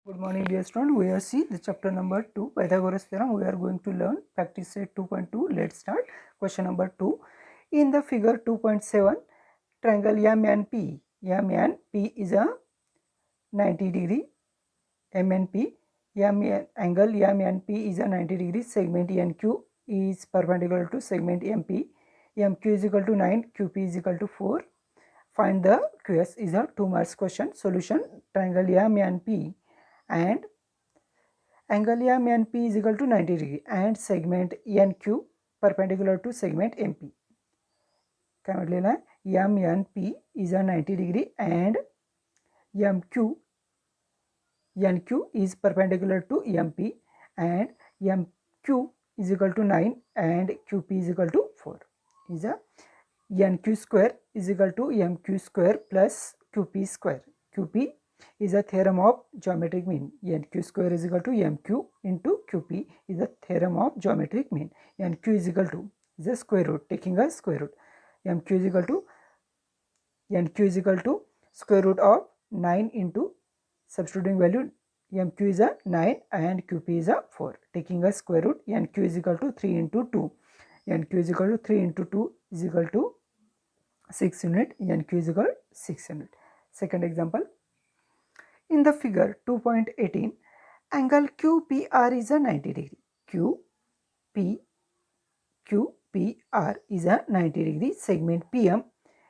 Good morning, dear student. We are see the chapter number 2, Pythagoras theorem. We are going to learn practice set 2.2. Let's start. Question number 2. In the figure 2.7, triangle MNP. MNP is a 90 degree. MNP. Angle MNP is a 90 degree. Segment NQ is perpendicular to segment MP. MQ is equal to 9. QP is equal to 4. Find the QS is a 2 marks question. Solution: triangle MNP and angle MNP is equal to 90 degree and segment NQ perpendicular to segment MP. काय म्हटलेलं आहे MNP is a 90 degree and NQ is perpendicular to MP and MQ is equal to 9 and QP is equal to 4. Is a NQ square is equal to MQ square plus QP square. QP is a theorem of geometric mean. NQ square is equal to MQ into QP is a theorem of geometric mean. NQ is equal to the square root, taking a square root. NQ is equal to square root of 9 into substituting value. MQ is a 9 and QP is a 4, taking a square root. NQ is equal to 3 into 2. NQ is equal to 3 into 2 is equal to 6 unit. NQ is equal to 6 unit. Second example. In the figure 2.18, angle QPR is a 90 degree. QPR is a 90 degree. Segment PM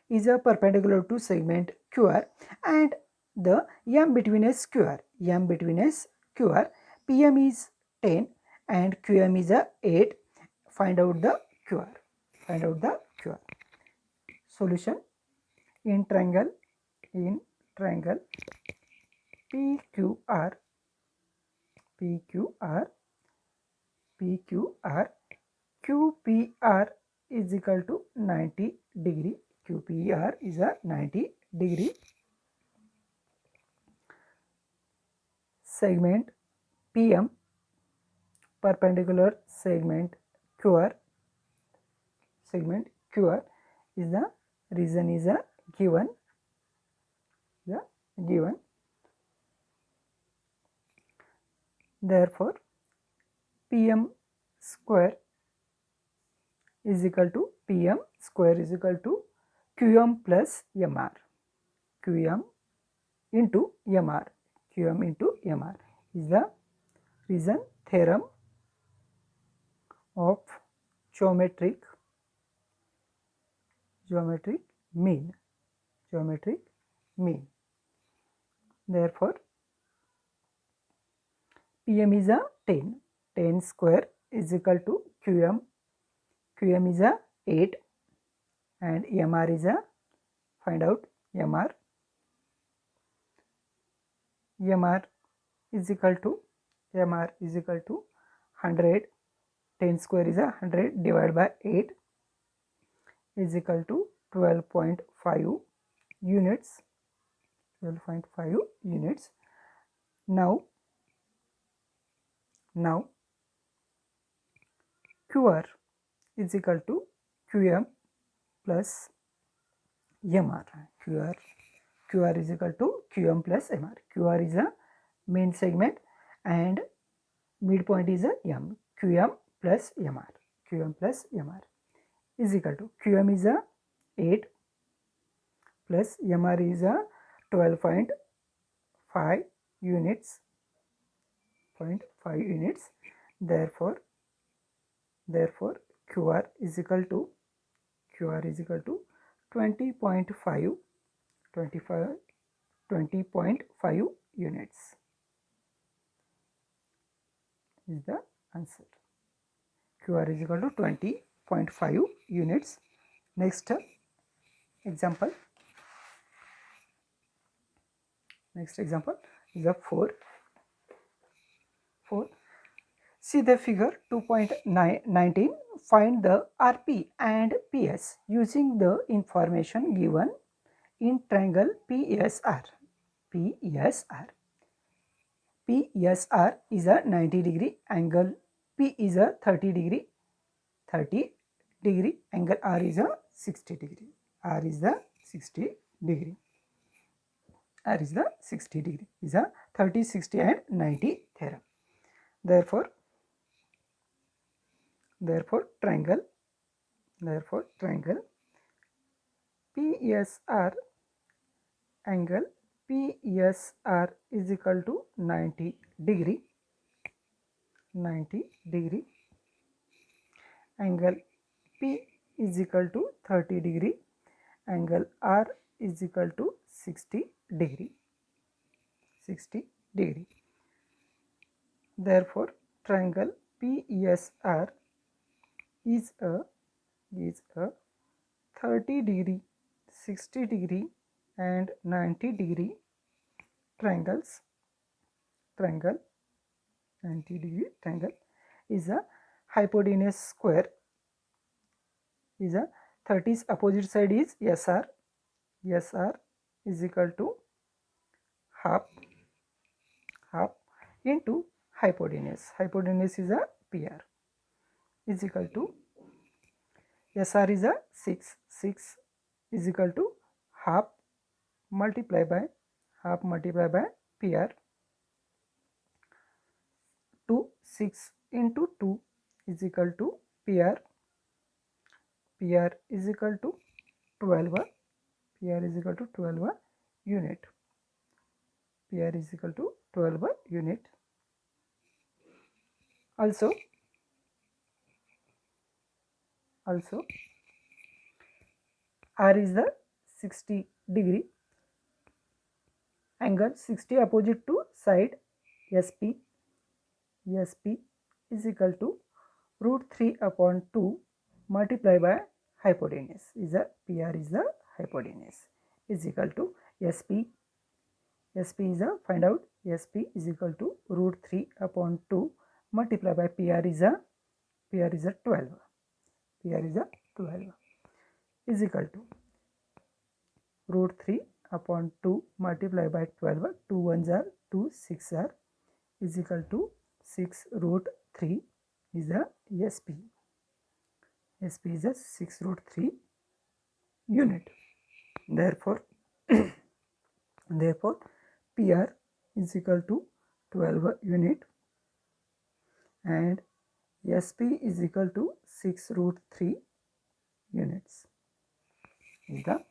is a perpendicular to segment QR and the M between S QR. PM is 10 and QM is a 8. Find out the QR. Solution: in triangle PQR QPR is equal to 90 degree. QPR is a 90 degree. Segment PM perpendicular segment QR. Segment QR is the reason is a given. Therefore, PM square is equal to QM plus MR. QM into MR is the reason theorem of geometric mean. Therefore, PM is a 10. 10 square is equal to QM. QM is a 8 and MR is a, find out MR. MR is equal to 100. 10 square is a 100 divided by 8 is equal to 12.5 units. Now QR is equal to QM plus MR. QR is equal to QM plus MR. QR is a main segment and midpoint is a M. QM plus MR is equal to QM is a 8 plus MR is a 12.5 units. Therefore QR is equal to 20.5 units is the answer. QR is equal to 20.5 units. Next example is a 4. See the figure 2.19. Find the RP and PS using the information given in triangle PSR. PSR is a 90 degree. Angle P is a 30 degree. Angle R is a 60 degree. R is the 60 degree, is a 30, 60 and 90 theorem. Therefore triangle PSR, angle PSR is equal to 90 degree, angle P is equal to 30 degree, angle R is equal to 60 degree. Therefore triangle PSR is a 30 degree, 60 degree and 90 degree triangle 90 degree triangle is a hypotenuse square, is a 30's opposite side is SR is equal to half into hypotenuse is a PR, is equal to SR is a 6 is equal to half multiplied by PR. 6 into 2 is equal to PR is equal to 12 unit. PR is equal to 12 unit. Also R is the 60 degree, angle 60 opposite to side SP is equal to root 3 upon 2 multiplied by hypotenuse, is a PR is the hypotenuse, is equal to SP is a, find out SP is equal to root 3 upon 2 multiplied by PR is a 12 is equal to root 3 upon 2 multiplied by 12, 2 ones are 2, 6 are, is equal to 6 root 3 is a SP is a 6 root 3 unit. Therefore PR is equal to 12 unit and SP is equal to 6 root 3 units. Is the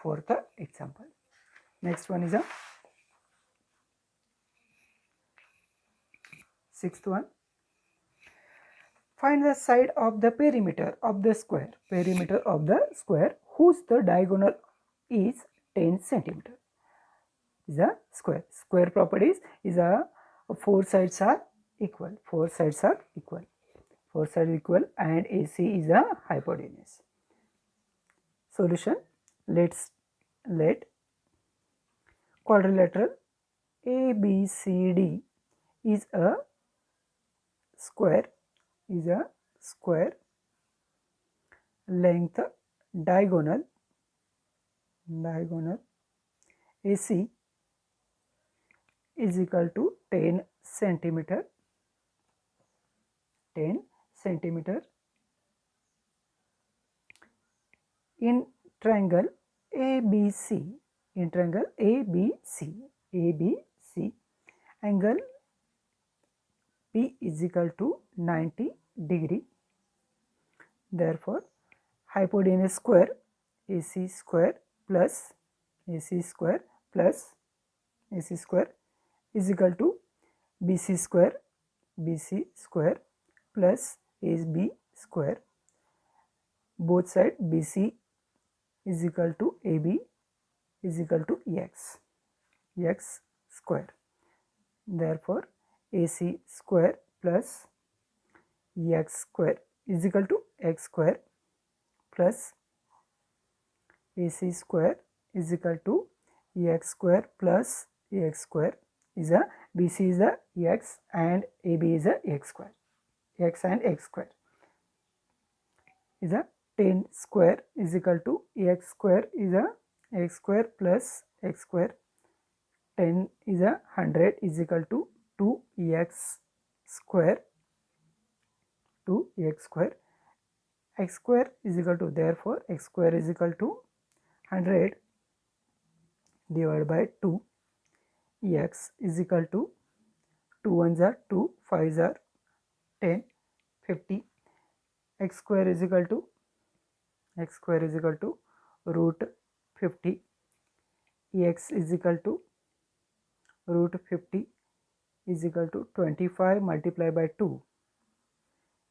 fourth example. Next one is a sixth one. Find the side of the perimeter of the square whose the diagonal is 10 centimeter. Is a square properties is a four sides are equal, and AC is a hypotenuse. Solution: let quadrilateral ABCD is a square, length diagonal AC is equal to 10 centimeter. In triangle ABC, angle P is equal to 90 degree. Therefore hypotenuse square AC square plus AC square is equal to BC square plus AB square. Both side BC is equal to AB is equal to x square. Therefore AC square plus x square is equal to x square plus AC square is equal to x square plus x square. Is a BC is a x and AB is a x square. Is a 10 square is equal to x square is a x square plus x square. 10 is a 100 is equal to 2x square. X square is equal to, therefore x square is equal to 100 divided by 2. X is equal to 2 ones are 2, 5s are 10, 50. X square is equal to root 50. X is equal to root 50 is equal to 25 multiplied by 2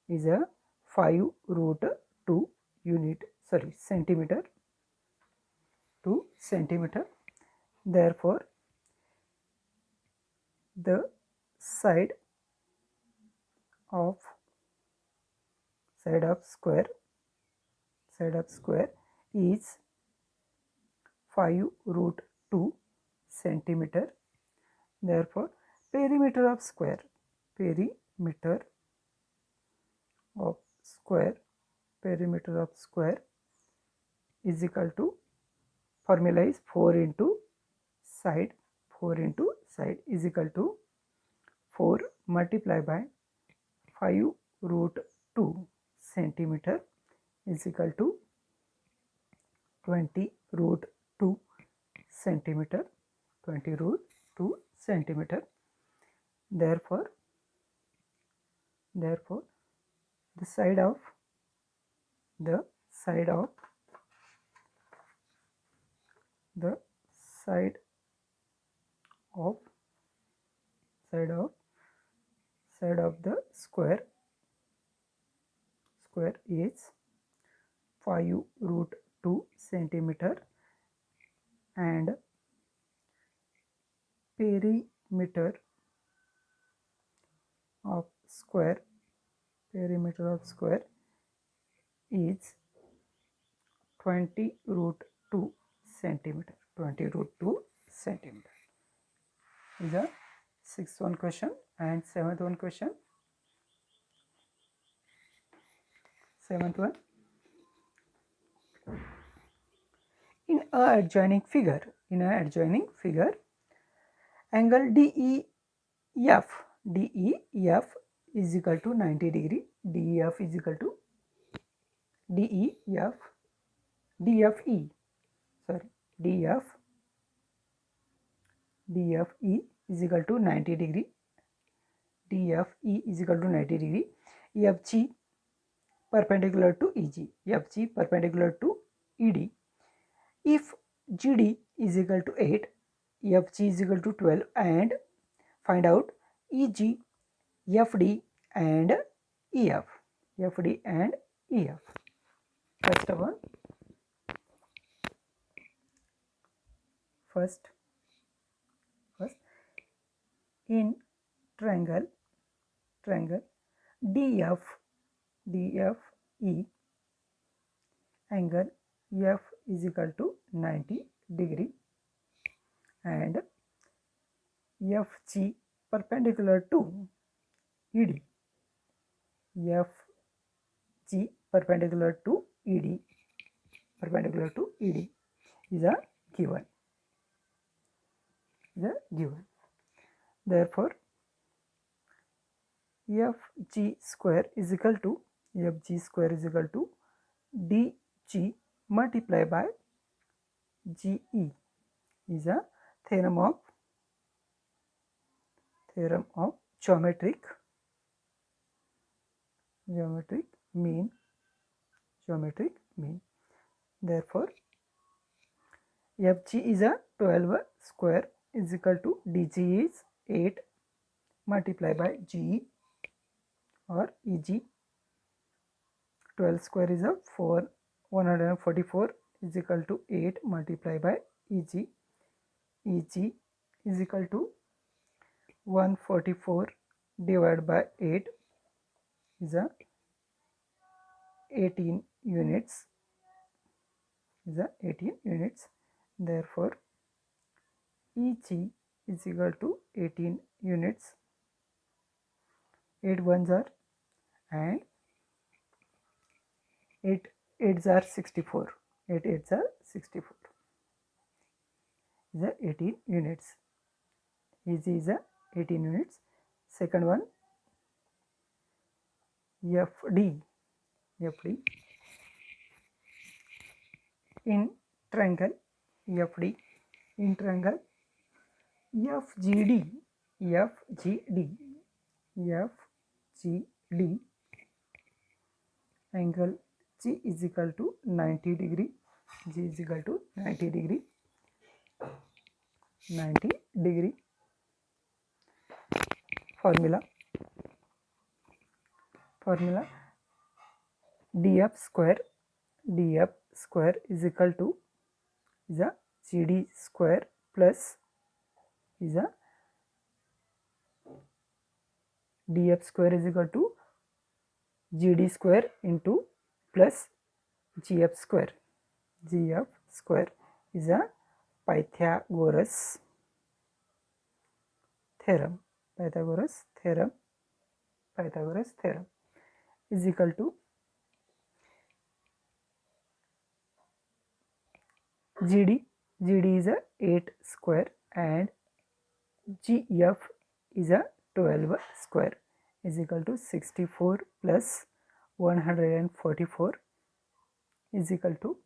is a 5 root 2 centimeter to centimeter. Therefore, the side of square is 5 root 2 centimeter. Therefore, perimeter of square is equal to, formula is 4 into side is equal to 4 multiplied by 5 root 2 centimeter is equal to 20 root 2 centimeter. Therefore, the side of the square is 5 root 2 centimeter, and perimeter of square is 20 root 2 centimeter. Is the sixth one question, and seventh one question. Seventh one, in a adjoining figure, angle DEF is equal to 90 degree. DEF is equal to DFE is equal to 90 degree. DFE is equal to 90 degree. FG perpendicular to EG. FG perpendicular to ED. If GD is equal to 8, FG is equal to 12, and find out EG, FD and EF. First one. First, in triangle DFE, angle F is equal to 90 degree, and FG perpendicular to ED. FG perpendicular to ED is a given. Therefore, FG square is equal to DG multiplied by GE is a theorem of geometric mean. Therefore, FG is a 12 square is equal to DG is 8 multiplied by GE or EG. 12 square is a 144 is equal to 8 multiplied by EG. EG is equal to 144 divided by 8 is a 18 units. Therefore, EG is equal to 18 units. 8 ones are, and 8 8s are 64. 8 8s are 64. Is a 18 units. EG is a 18 units. Second one, FD. In triangle FD, in triangle FGD, FGD, FGD, angle G is equal to 90 degree, G is equal to 90 degree, 90 degree. Formula df square is equal to is a GD square plus is a df square is equal to GD square into plus GF square. GF square is a Pythagoras theorem. Pythagoras theorem is equal to GD is a 8 square and GF is a 12 square is equal to 64 plus 144 is equal to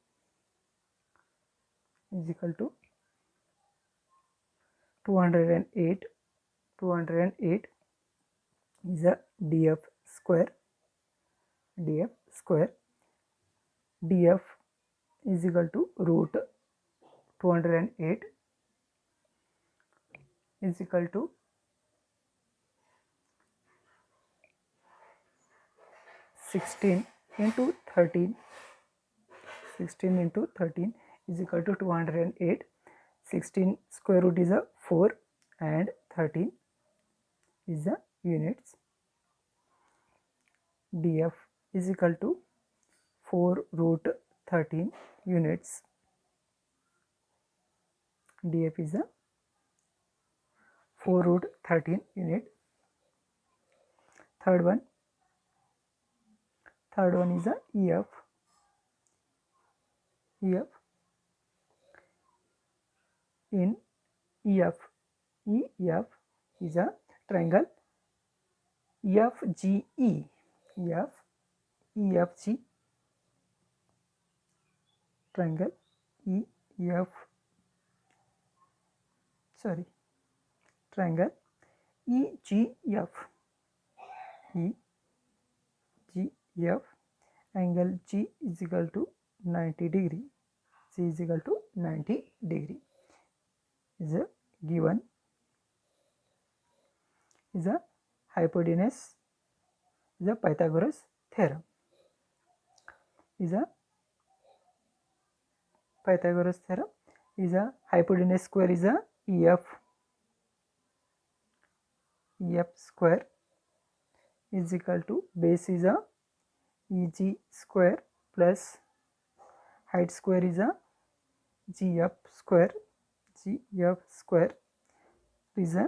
208 is a df square df is equal to root 208 is equal to 16 into 13 is equal to 208. 16 square root is a 4 and 13 is the units. df is equal to 4 root 13 units. df is a 4 root 13 unit. Third one is a EF. In EF is a triangle EFGE. EFG triangle triangle EGF. Angle G is equal to 90 degree. G is equal to 90 degree is a given. Is a hypotenuse is a Pythagoras theorem. Is a Pythagoras theorem is a hypotenuse square is a EF square is equal to base is a EG square plus height square is a GF square is a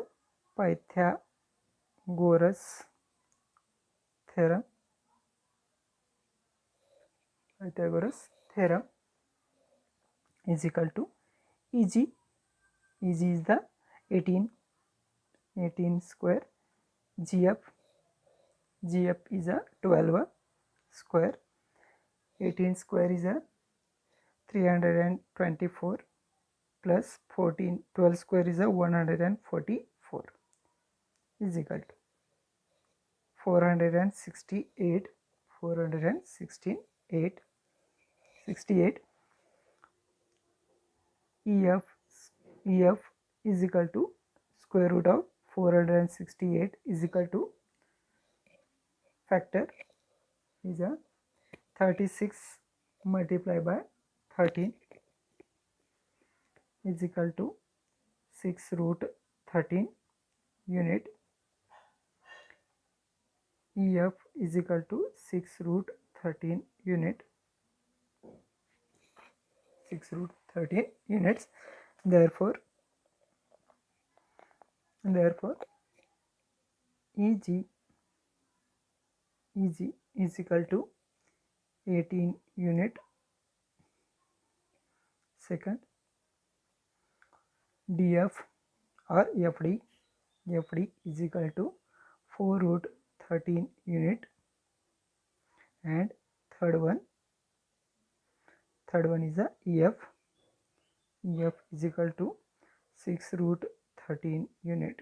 Pythagoras theorem. Is equal to EG is the 18 square. GF is a 12 square. 18 square is a 324 plus 12 square is a 144 is equal to 468 EF is equal to square root of 468 is equal to factor is a 36 multiplied by 13 is equal to 6 root 13 unit. EF is equal to 6 root 13 unit. 6 root 13 units. Therefore EG is equal to 18 unit. Second, DF or FD is equal to 4 root 13 unit. And third one is a EF is equal to 6 root 13 unit.